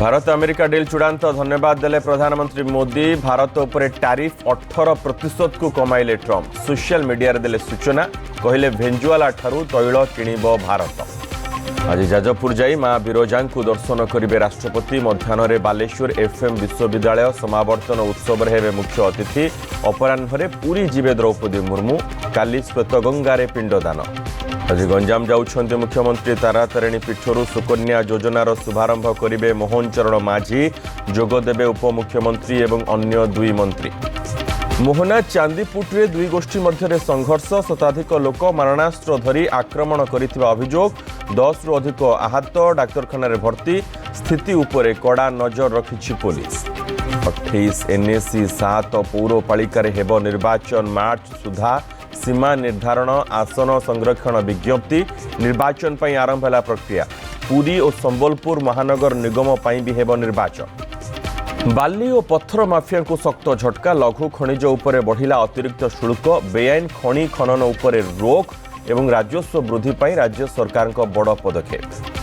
Bharat America deal चूड़ांत धन्यवाद देले प्रधानमंत्री मोदी। भारत उपर टैरिफ 18% को कमाइले ट्रंप। सोशल मीडिया रे देले सूचना, कहले भेंजुआला ठारू तैल किणिब भारत। आज जाजपुर जाई मां बिरोजा को दर्शन करेंगे राष्ट्रपति। मध्याह्न बालेश्वर एफएम विश्वविद्यालय समावर्तन उत्सव हेबे मुख्य अतिथि। अपराह्न पुरी जीवे द्रौपदी मुर्मू। काली श्वेतगंगारे पिंडदान। आज गंजाम जाउछन्ते मुख्यमंत्री। तारातारिणी पीठरू सुकन्या योजनार शुभारंभ करेंगे मोहन चरण माझी। जोगदेवे उपमुख्यमंत्री एवं अन्य दुई मंत्री। मोहना चांदीपुटे दुई गोष्ठी मध्य संघर्ष। शताधिक लोक मारणास्त्र धरी आक्रमण करिथिबा अभियोग। 10 रु अधिक आहत। डाक्तरखाना भर्ती। स्थिति उपरे कड़ा नजर रखिछि पुलिस। 28 एनएसी 7 पौरपालिकार हेब निर्वाचन। मार्च सुधा सीमा निर्धारण आसन संरक्षण विज्ञप्ति। निर्वाचन पर आरंभ है प्रक्रिया। पुरी और संबलपुर महानगर निगम पर भी हेब निर्वाचन। बाली और पत्थर माफिया को शक्त झटका। लघु खनिज उपरे बढ़िला अतिरिक्त शुल्क। बेआईन खनि खनन उपरे रोक एवं राजस्व वृद्धि पर राज्य सरकार बड़ पदक्षेप।